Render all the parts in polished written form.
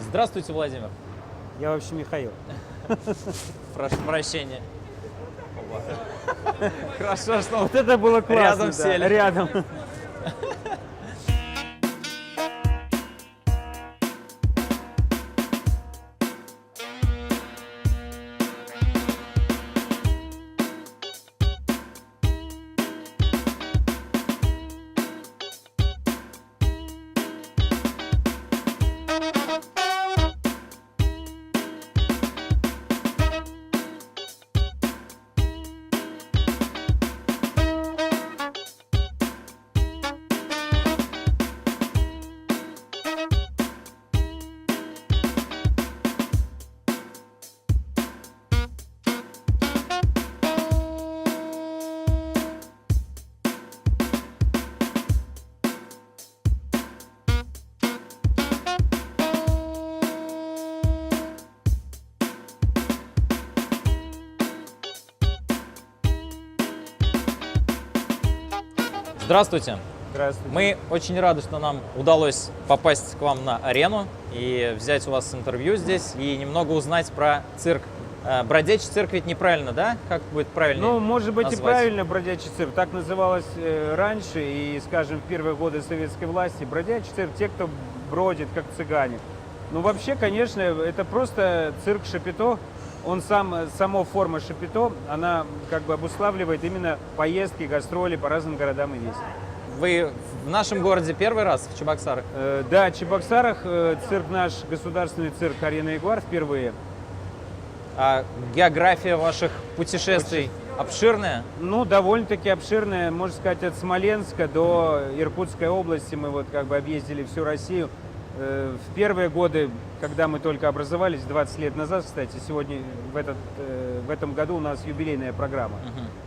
Здравствуйте, Владимир. Я вообще Михаил. Прошу прощения. Хорошо, что Вот это было классно. Рядом да, сели. Рядом. Здравствуйте. Здравствуйте. Мы очень рады, что нам удалось попасть к вам на арену и взять у вас интервью здесь и немного узнать про цирк. Бродячий цирк ведь неправильно, да? Как будет правильно? Ну, может быть, назвать? и правильно бродячий цирк. Так называлось раньше, и, скажем, в первые годы советской власти. Бродячий цирк – те, кто бродит, как цыгане. Ну, вообще, конечно, это просто цирк Шапито. Сама форма Шапито, она как бы обуславливает именно поездки, гастроли по разным городам и весям. Вы в нашем городе первый раз, в Чебоксарах? Да, в Чебоксарах цирк наш, государственный цирк «Арена Ягуар» впервые. А география ваших путешествий обширная? Ну, довольно-таки обширная, можно сказать, от Смоленска до Иркутской области. Мы вот как бы объездили всю Россию. В первые годы, когда мы только образовались, 20 лет назад, кстати, сегодня, в этом году у нас юбилейная программа.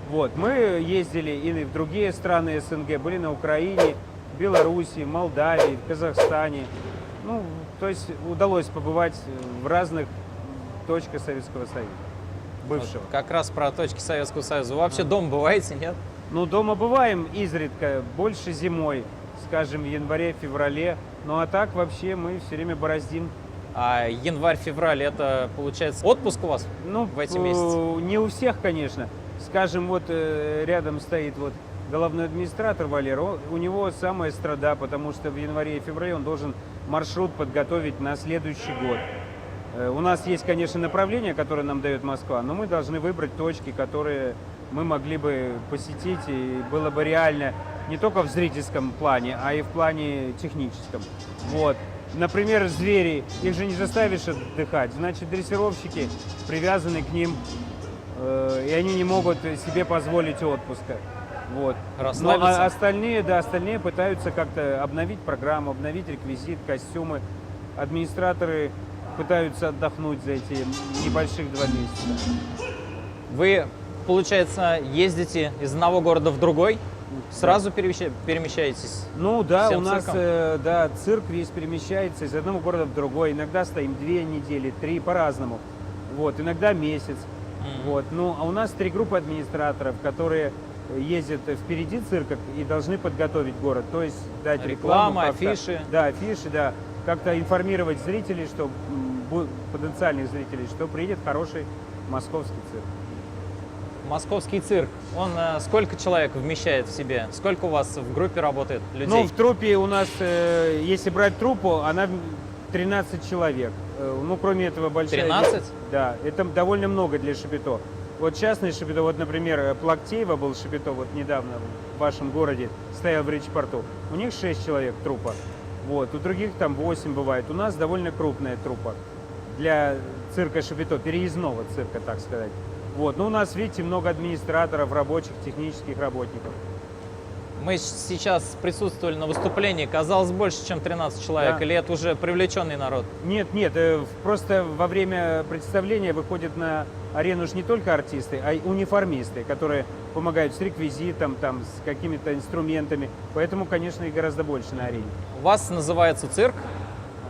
Вот, мы ездили и в другие страны СНГ, были на Украине, в Беларуси, Молдавии, в Казахстане. Ну, то есть удалось побывать в разных точках Советского Союза, бывшего. Вот как раз про точки Советского Союза. Вы вообще дома бываете, нет? Ну, дома бываем изредка, больше зимой, скажем, в январе-феврале. Ну, а так вообще мы все время бороздим. А январь-февраль это, получается, отпуск у вас в эти месяцы? Не у всех, конечно. Скажем, вот рядом стоит вот головной администратор Валера, у него самая страда, потому что в январе и феврале он должен маршрут подготовить на следующий год. У нас есть, конечно, направление, которое нам дает Москва, но мы должны выбрать точки, которые мы могли бы посетить, и было бы реально не только в зрительском плане, а и в плане техническом. Вот. Например, звери, их же не заставишь отдыхать, значит, дрессировщики привязаны к ним, и они не могут себе позволить отпуска. Вот. Ну, а остальные пытаются как-то обновить программу, обновить реквизит, костюмы. Администраторы пытаются отдохнуть за эти небольших 2 месяца. Вы, получается, ездите из одного города в другой? Сразу перемещаетесь? Ну да, всем у нас цирком? цирк весь перемещается из одного города в другой. Иногда стоим 2 недели, 3 по-разному. Вот, иногда месяц. Вот. Ну, а у нас 3 группы администраторов, которые ездят впереди цирка и должны подготовить город. То есть дать рекламу. Реклама, афиши. Да, афиши, да. Как-то информировать зрителей, что потенциальных зрителей, что приедет хороший московский цирк. Московский цирк, он сколько человек вмещает в себе? Сколько у вас в группе работает людей? Ну, в труппе у нас, если брать труппу, она 13 человек. Ну, кроме этого, большая... 13? Да, это довольно много для Шапито. Вот частный Шапито, вот, например, Плактеева был Шапито, вот недавно в вашем городе, стоял в Речи-Порту. У них 6 человек труппа. Вот, у других там 8 бывает. У нас довольно крупная труппа для цирка Шапито, переездного цирка, так сказать. Вот, ну, у нас, видите, много администраторов, рабочих, технических работников. Мы сейчас присутствовали на выступлении, казалось больше, чем 13 человек, Да. или это уже привлеченный народ? Нет, просто во время представления выходят на арену же не только артисты, а и униформисты, которые помогают с реквизитом, там, с какими-то инструментами. Поэтому, конечно, их гораздо больше на арене. У вас называется цирк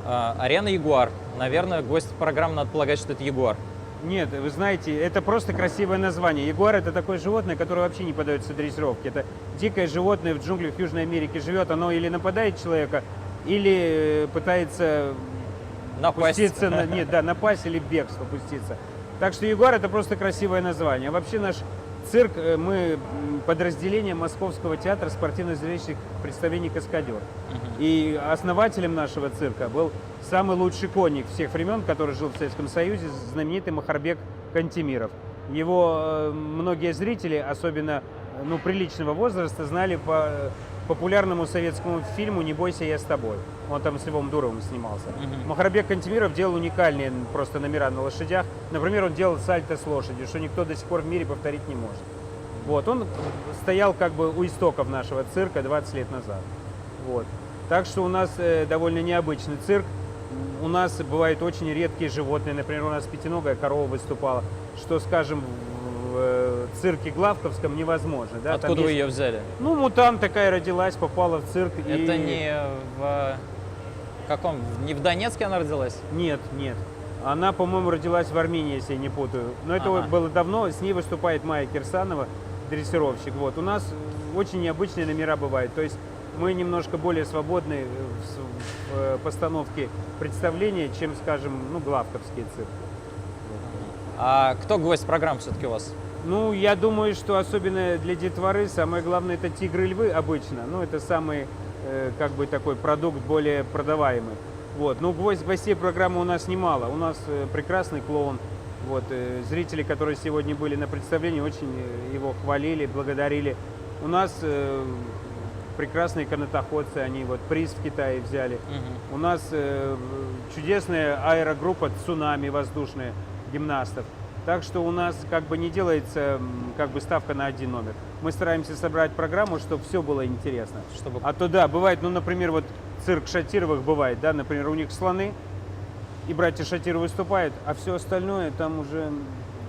«Арена Ягуар». Наверное, гость программы, надо полагать, что это ягуар. Нет, вы знаете, это просто красивое название. Ягуар – это такое животное, которое вообще не поддается дрессировке. Это дикое животное в джунглях Южной Америки живет. Оно или нападает человека, или пытается Напасть. Пуститься на, нет, да, напасть или в бегство пуститься. Так что Ягуар это просто красивое название. А вообще наш цирк, мы подразделение Московского театра спортивно-зрелищных представлений «Каскадер». И основателем нашего цирка был самый лучший конник всех времен, который жил в Советском Союзе, знаменитый Махарбек Кантемиров. Его многие зрители, особенно приличного возраста, знали по популярному советскому фильму «Не бойся, я с тобой». Он там с Львом Дуровым снимался. Махарбек Кантемиров делал уникальные просто номера на лошадях. Например, он делал сальто с лошадью, что никто до сих пор в мире повторить не может. Вот. Он стоял как бы у истоков нашего цирка 20 лет назад. Вот. Так что у нас довольно необычный цирк. У нас бывают очень редкие животные. Например, у нас пятиногая корова выступала, что, скажем, в цирке Главковском невозможно. Да? Откуда вы ее взяли? Ну, мутант такая родилась, попала в цирк. Это не в каком? Не в Донецке она родилась? Нет, нет. Она, по-моему, родилась в Армении, если я не путаю. Но это было давно. С ней выступает Майя Кирсанова, дрессировщик. Вот. У нас очень необычные номера бывают. То есть мы немножко более свободны в постановке представления, чем, скажем, главковский цирк. А кто гость программы все-таки у вас? Ну, я думаю, что особенно для детворы самое главное это тигры и львы обычно. Ну, это самый, как бы такой продукт более продаваемый. Вот. Ну, гостей программы у нас немало. У нас прекрасный клоун. Вот. Зрители, которые сегодня были на представлении, очень его хвалили, благодарили. У нас прекрасные канатоходцы, они вот приз в Китае взяли. У нас чудесная аэрогруппа «Цунами» воздушная, гимнастов. Так что у нас как бы не делается как бы ставка на один номер. Мы стараемся собрать программу, чтобы все было интересно. А то да, бывает, например, вот цирк Шатировых бывает, да, например, у них слоны, и братья Шатировы выступают, а все остальное там уже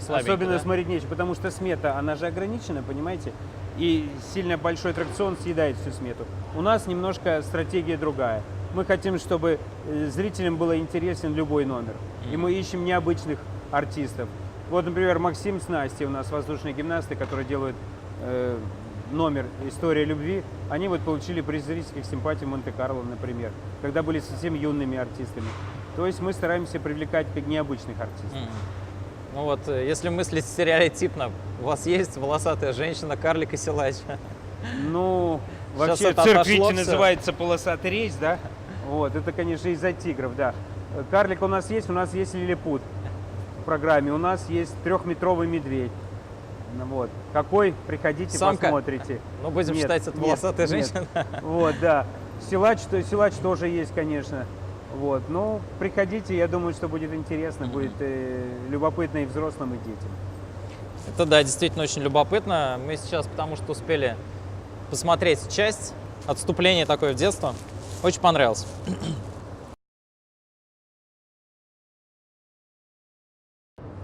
слабенько, особенно да? смотреть нечего, потому что смета, она же ограничена, понимаете, и сильно большой аттракцион съедает всю смету. У нас немножко стратегия другая. Мы хотим, чтобы зрителям было интересен любой номер, и мы ищем необычных артистов. Вот, например, Максим с Настей, у нас воздушные гимнасты, которые делают номер «История любви». Они вот получили приз зрительских симпатий в Монте-Карло, например, когда были совсем юными артистами. То есть мы стараемся привлекать как необычных артистов. Ну вот, если мыслить стереотипно, у вас есть волосатая женщина, карлик и силач. Ну, Сейчас вообще это цирк, отошло видите, всё. называется «Полосатый рейс», да? Вот, это, конечно, из-за тигров, да. Карлик у нас есть лилипут в программе, у нас есть 3-метровый медведь. Ну, вот. Какой? Приходите, Самка. посмотрите. Ну, будем Нет, считать, это нет, волосатая нет. женщина. Вот, да. Силач тоже есть, конечно. Вот. Ну, приходите, я думаю, что будет интересно, будет любопытно и взрослым, и детям. Это, да, действительно очень любопытно. Мы сейчас, потому что успели посмотреть часть, отступление такое в детство. Очень понравилось.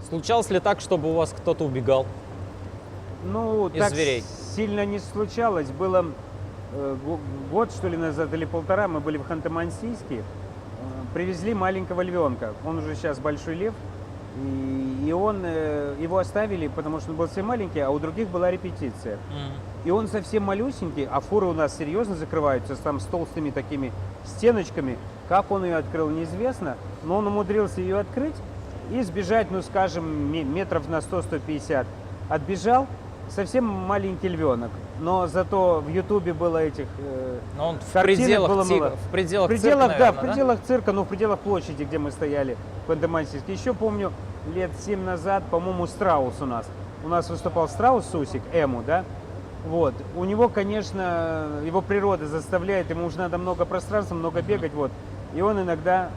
Случалось ли так, чтобы у вас кто-то убегал? Ну, Из так зверей. сильно не случалось. Было год, что ли, назад, или полтора, мы были в Ханты-Мансийске. Привезли маленького львенка. Он уже сейчас большой лев. И его оставили, потому что он был совсем маленький, а у других была репетиция. И он совсем малюсенький, а фуры у нас серьезно закрываются, там с толстыми такими стеночками. Как он ее открыл, неизвестно, но он умудрился ее открыть и сбежать, ну, скажем, метров на 100-150. Отбежал, совсем маленький львенок, но зато в Ютубе было этих Но он в картинок пределах, было много. в пределах цирка, да, наверное, в пределах цирка, но в пределах площади, где мы стояли в Ханты-Мансийске. Еще помню, лет 7 назад, по-моему, страус у нас. У нас выступал страус Сусик, Эму, да? Вот. У него, конечно, его природа заставляет, ему уже надо много пространства, много бегать, вот. И он иногда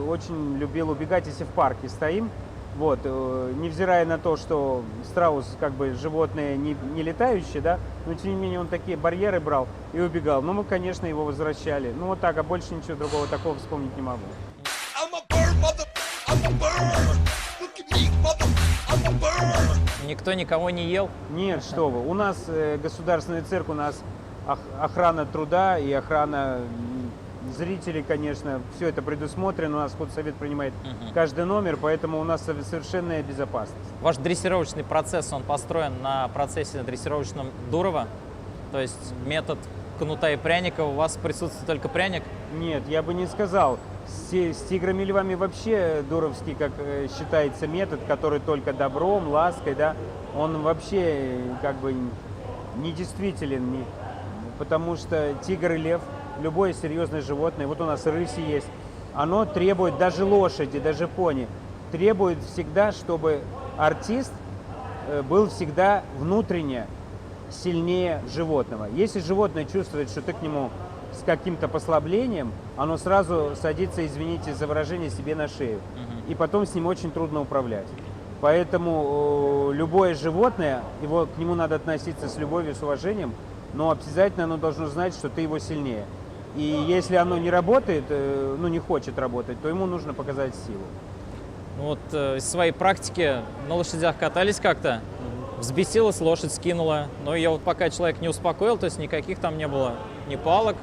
очень любил убегать, если в парке стоим. Вот, невзирая на то, что страус как бы животное не летающее, да, но тем не менее он такие барьеры брал и убегал. Но мы, конечно, его возвращали. Ну вот так, а больше ничего другого такого вспомнить не могу. Никто никого не ел? Нет, что вы. У нас государственный цирк, у нас охрана труда и охрана зрителей, конечно, все это предусмотрено. У нас худсовет принимает каждый номер, поэтому у нас совершенная безопасность. Ваш дрессировочный процесс, он построен на процессе дрессировочном Дурова? То есть метод кнута и пряника, у вас присутствует только пряник? Нет, я бы не сказал. С тиграми и львами вообще дуровский, как считается, метод, который только добром, лаской, да, он вообще как бы недействителен, потому что тигр и лев, любое серьезное животное, вот у нас рыси есть, оно требует, даже лошади, даже пони, требует всегда, чтобы артист был всегда внутренне сильнее животного. Если животное чувствует, что ты к нему с каким-то послаблением, оно сразу садится, извините за выражение, себе на шею. И потом с ним очень трудно управлять. Поэтому любое животное, к нему надо относиться с любовью, с уважением, но обязательно оно должно знать, что ты его сильнее. И если оно не работает, не хочет работать, то ему нужно показать силу. Ну вот из своей практики на лошадях катались как-то, взбесилась, лошадь скинула, но ее вот пока человек не успокоил, то есть никаких там не было ни палок,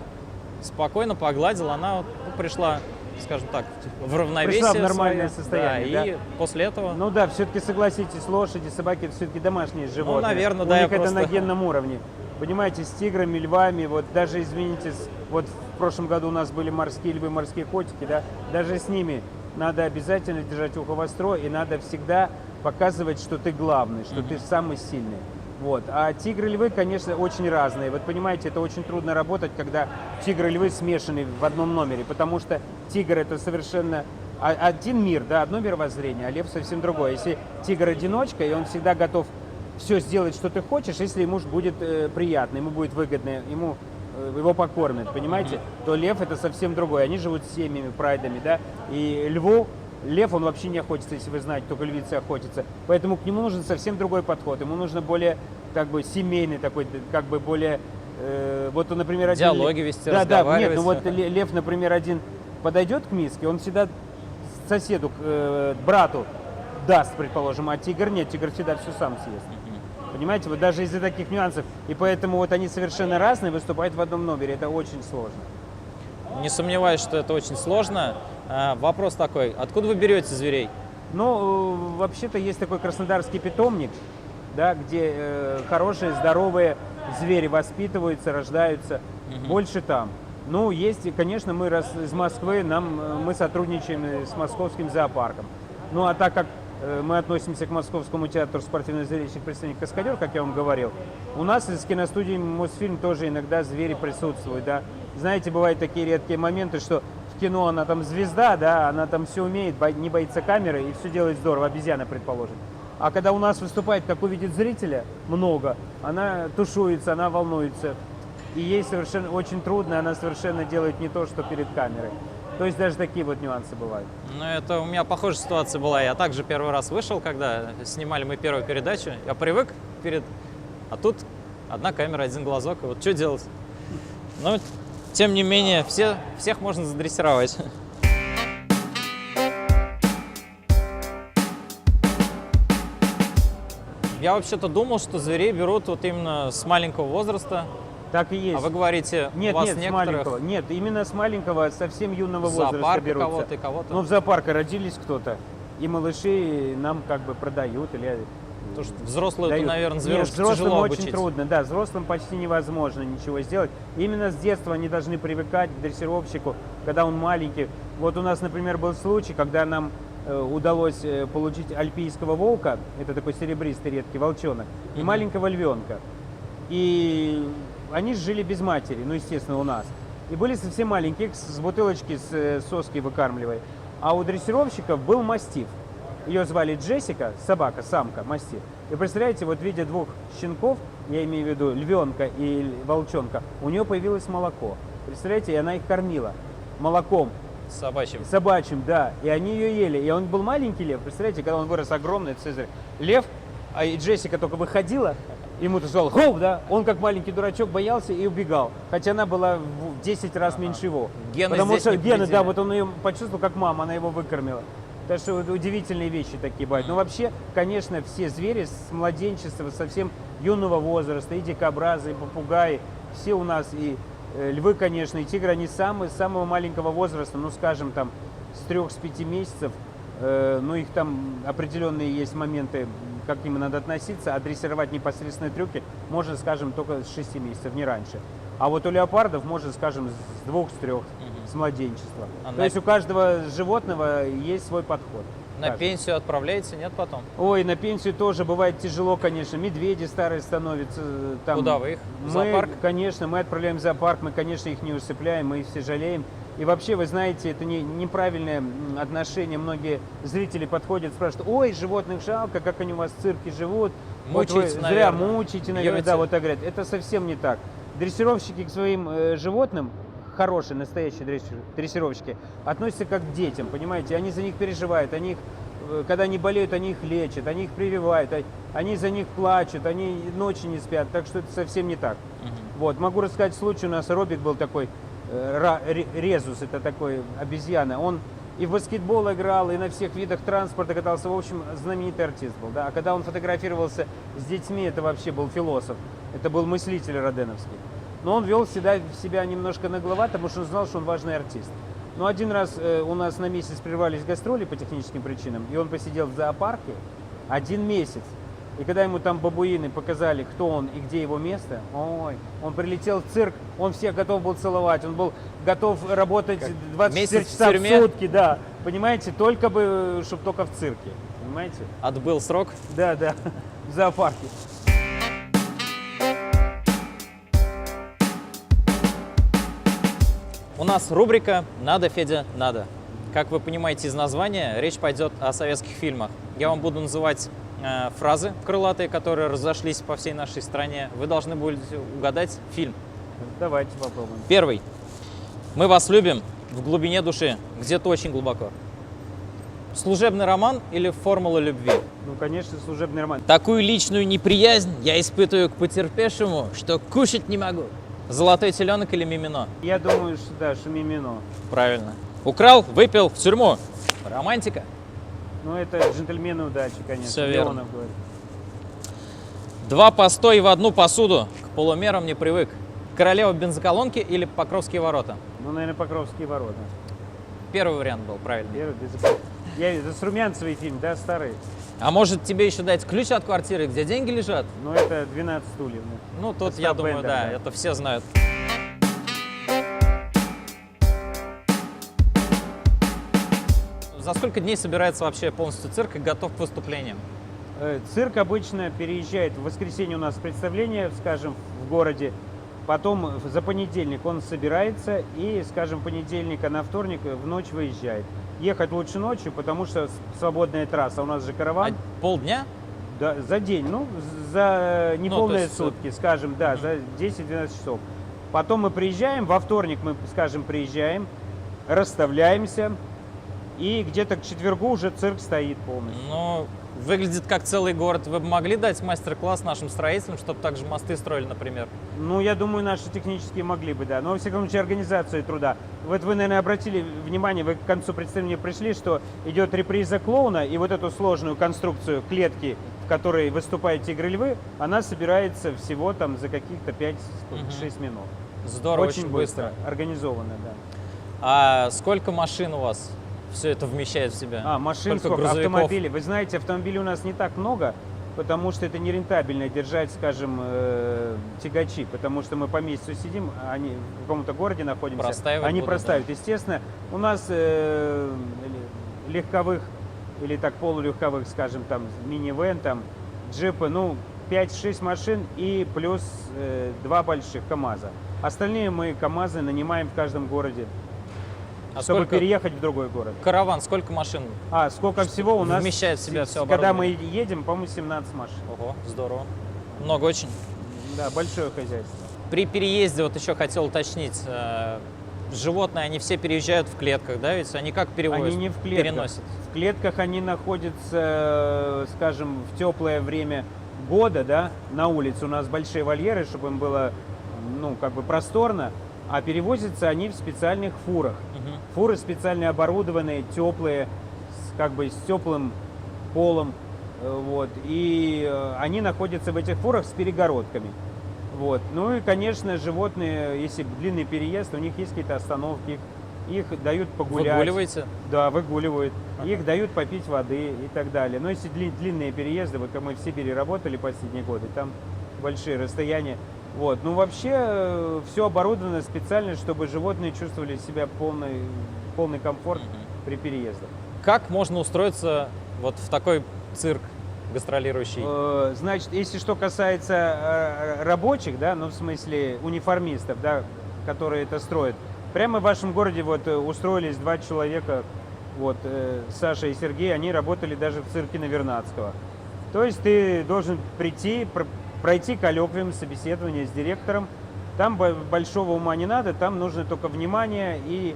спокойно погладил, она пришла, скажем так, в равновесие. Пришла в нормальное свое, состояние, да, да? и после этого... Ну да, все-таки согласитесь, лошади, собаки это все-таки домашние животные. наверное, У да, них я это просто- на генном уровне. Понимаете, с тиграми, львами, вот даже, извините, вот в прошлом году у нас были морские львы, морские котики, да, даже с ними надо обязательно держать ухо востро, и надо всегда показывать, что ты главный, что ты самый сильный. Вот. А тигры и львы, конечно, очень разные. Вот понимаете, это очень трудно работать, когда тигры и львы смешаны в одном номере, потому что тигр это совершенно один мир, да, одно мировоззрение, а лев совсем другое. Если тигр одиночка, и он всегда готов все сделать, что ты хочешь, если ему будет приятно, ему будет выгодно, его покормят, понимаете, то лев это совсем другое. Они живут с семьями, прайдами, да, и лев, он вообще не охотится, если вы знаете, только львицы охотятся. Поэтому к нему нужен совсем другой подход. Ему нужно более, как бы, семейный такой, как бы более, вот он, например, один... Диалоги вести, да, разговаривать. нет, ну вот лев, например, один подойдет к миске, он всегда соседу, брату даст, предположим, а тигр нет, тигр всегда все сам съест. Понимаете, вот даже из-за таких нюансов. И поэтому вот они совершенно разные, выступают в одном номере. Это очень сложно. Не сомневаюсь, что это очень сложно. Вопрос такой, откуда вы берете зверей? Ну, вообще-то есть такой краснодарский питомник, да, где хорошие, здоровые звери воспитываются, рождаются. Больше там. Ну, есть, конечно, мы из Москвы, мы сотрудничаем с московским зоопарком. Ну, а так как мы относимся к Московскому театру спортивно-зрелищных представителей «Каскадер», как я вам говорил, у нас из киностудии «Мосфильм» тоже иногда звери присутствуют, да. Знаете, бывают такие редкие моменты, что в кино она там звезда, да, она там все умеет, не боится камеры и все делает здорово, обезьяна, предположим. А когда у нас выступает, как увидит зрителя, много, она тушуется, она волнуется. И ей совершенно очень трудно, она совершенно делает не то, что перед камерой. То есть даже такие вот нюансы бывают. Ну, это у меня похожая ситуация была. Я также первый раз вышел, когда снимали мы первую передачу. Я привык а тут одна камера, один глазок. И вот что делать? Но, тем не менее, всех можно задрессировать. Я вообще-то думал, что зверей берут вот именно с маленького возраста. Так и есть. А вы говорите, Нет, у вас нет, с некоторых маленького. Нет, именно с маленького, совсем юного в возраста зоопарке берутся. кого-то и кого-то. Ну, в зоопарке родились кто-то. И малыши нам как бы продают или Потому что взрослые, дают. наверное, Нет, зверушек взрослым тяжело очень обучить. трудно. Да, взрослым почти невозможно ничего сделать. Именно с детства они должны привыкать к дрессировщику, когда он маленький. Вот у нас, например, был случай, когда нам удалось получить альпийского волка, это такой серебристый редкий волчонок, и маленького львенка. И они жили без матери, ну, естественно, у нас. И были совсем маленькие, с бутылочки с соской выкармливая. А у дрессировщиков был мастиф. Ее звали Джессика, собака, самка, мастиф. И представляете, вот видя двух щенков, я имею в виду львенка и волчонка, у нее появилось молоко. Представляете, и она их кормила молоком. Собачьим. Собачьим, да. И они ее ели. И он был маленький лев. Представляете, когда он вырос огромный, Цезарь. Лев, а и Джессика только выходила, ему сказал «Хоп!», да, он как маленький дурачок боялся и убегал. Хотя она была в 10 раз меньше его. Гены Потому здесь что не гены, предели. да, вот он ее почувствовал как мама, она его выкормила. Так что вот удивительные вещи такие бывают. Но вообще, конечно, все звери с младенчества, совсем юного возраста, и дикобразы, и попугаи, все у нас, и львы, конечно, и тигры, они с самого маленького возраста, ну, скажем, там, с 3-5 месяцев, ну, их там определенные есть моменты, как к ним надо относиться, а дрессировать непосредственные трюки можно, скажем, только с 6 месяцев, не раньше. А вот у леопардов можно, скажем, с 2-3, с младенчества. А То на- есть у каждого животного есть свой подход. На Каждый. пенсию отправляете, нет потом? Ой, на пенсию тоже бывает тяжело, конечно. Медведи старые становятся. Там. Куда вы их? В Мы, зоопарк? конечно, мы отправляем в зоопарк, мы, конечно, их не усыпляем, мы их все жалеем. И вообще, вы знаете, это неправильное отношение. Многие зрители подходят, спрашивают: ой, животных жалко, как они у вас в цирке живут. Вот вы Мучаете, зря наверное. мучите, наверное. Бьете. Да, вот так говорят. Это совсем не так. Дрессировщики к своим животным, хорошие, настоящие дрессировщики, относятся как к детям, понимаете? Они за них переживают, они их, когда они болеют, они их лечат, они их прививают, они за них плачут, они ночи не спят, так что это совсем не так. Вот, могу рассказать случай, у нас Робик был такой, Резус, это такой обезьяна, он и в баскетбол играл, и на всех видах транспорта катался, в общем, знаменитый артист был, да. А когда он фотографировался с детьми, это вообще был философ, это был мыслитель роденовский. Но он вел себя немножко нагловато, потому что он знал, что он важный артист. Но один раз у нас на месяц прервались гастроли по техническим причинам, и он посидел в зоопарке 1 месяц. И когда ему там бабуины показали, кто он и где его место, ой, он прилетел в цирк, он всех готов был целовать, он был готов работать 24 месяц в часа в тюрьме? сутки, да, понимаете, только бы, чтобы только в цирке, понимаете? Отбыл срок. Да, да, в зоопарке. У нас рубрика «Надо, Федя, надо». Как вы понимаете из названия, речь пойдет о советских фильмах. Я вам буду называть фразы крылатые, которые разошлись по всей нашей стране. Вы должны будете угадать фильм. Давайте попробуем. Первый. Мы вас любим в глубине души, где-то очень глубоко. Служебный роман или формула любви? Ну, конечно, служебный роман. Такую личную неприязнь я испытываю к потерпевшему, что кушать не могу. Золотой теленок или мимино? Я думаю, что да, что мимино. Правильно. Украл, выпил, в тюрьму. Романтика. Ну, это джентльмены удачи, конечно. Всё верно. Леонов говорит. 2 постой в одну посуду. К полумерам не привык. Королева бензоколонки или Покровские ворота? Ну, наверное, Покровские ворота. Первый вариант был правильный. Первый, это с Румянцевый фильм, да, старый? А может тебе еще дать ключ от квартиры, где деньги лежат? Ну, это 12 стульев. Ну, тут, Остап я думаю, Бендер, да, да. это все знают. За сколько дней собирается вообще полностью цирк и готов к выступлениям? Цирк обычно переезжает в воскресенье, у нас представление, скажем, в городе. Потом за понедельник он собирается и, скажем, понедельника на вторник в ночь выезжает. Ехать лучше ночью, потому что свободная трасса. У нас же караван. Полдня? Да, за день, ну, за неполные то есть, сутки, скажем, да, за 10-12 часов. Потом мы приезжаем, во вторник мы, скажем, приезжаем, расставляемся, и где-то к четвергу уже цирк стоит полностью. Ну, выглядит как целый город. Вы бы могли дать мастер-класс нашим строителям, чтобы также мосты строили, например? Ну, я думаю, наши технические могли бы, да. Но, во всяком случае, организация труда. Вот вы, наверное, обратили внимание, вы к концу представления пришли, что идет реприза клоуна, и вот эту сложную конструкцию клетки, в которой выступает тигр и львы, она собирается всего там за каких-то 5-6 минут. Здорово, Очень быстро, организованно, да. А сколько машин у вас все это вмещает в себя? Машин сколько? грузовиков? Автомобилей. Вы знаете, автомобилей у нас не так много, потому что это нерентабельно держать, скажем, тягачи, потому что мы по месяцу сидим, они в каком-то городе находимся, Простаивать они будут, простаивают. Естественно, у нас легковых или так полулегковых, скажем, там минивэн, там джипы, ну 5-6 машин и плюс 2 больших КАМАЗа. Остальные мы КАМАЗы нанимаем в каждом городе, А чтобы сколько переехать в другой город. караван, сколько машин? Сколько всего у нас вмещает в себя всё когда мы оборудование? едем, по-моему, 17 машин. Ого, здорово. Много очень. Да, большое хозяйство. При переезде, вот еще хотел уточнить, животные, они все переезжают в клетках, да, ведь они как перевозят? Они не в клетках. Переносят. В клетках они находятся, скажем, в теплое время года, да, на улице. У нас большие вольеры, чтобы им было, ну, как бы просторно, а перевозятся они в специальных фурах. Фуры специально оборудованные, теплые, как бы с теплым полом, вот, и они находятся в этих фурах с перегородками. Вот. Ну и, конечно, животные, если длинный переезд, у них есть какие-то остановки, их дают погулять. Выгуливаете? Да, выгуливают. Их дают попить воды и так далее. Но если длинные переезды, вот как мы в Сибири работали последние годы, там большие расстояния, Вот. Ну, вообще, все оборудовано специально, чтобы животные чувствовали себя полный комфорт при переездах. Как можно устроиться вот в такой цирк гастролирующий? Значит, если что касается рабочих, да, ну, в смысле униформистов, да, которые это строят, прямо в вашем городе вот устроились 2 человека, вот, Саша и Сергей, они работали даже в цирке на Вернадского. То есть ты должен прийти, пройти коллоквиум, собеседование с директором. Там большого ума не надо, там нужно только внимание и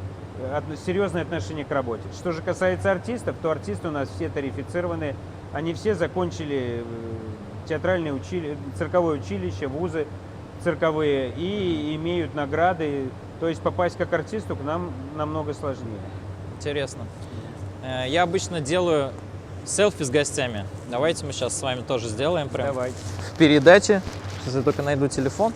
серьезное отношение к работе. Что же касается артистов, то артисты у нас все тарифицированы, они все закончили театральное училище, цирковое училище, вузы цирковые и имеют награды. То есть попасть как артисту к нам намного сложнее. Интересно. Я обычно делаю селфи с гостями. Давайте мы сейчас с вами тоже сделаем прям Давай. в передаче. Сейчас я только найду телефон.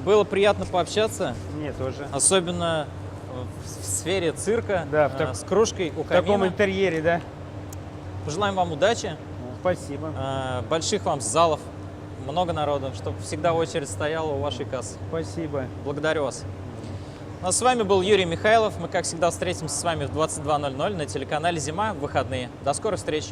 Было приятно пообщаться, Мне тоже. особенно в сфере цирка, Да, с кружкой у В таком камина. интерьере, да? Пожелаем вам удачи, Спасибо. больших вам залов, много народу, чтобы всегда очередь стояла у вашей кассы. Спасибо. Благодарю вас. Ну, а с вами был Юрий Михайлов. Мы, как всегда, встретимся с вами в 22:00 на телеканале «Зима» в выходные. До скорых встреч!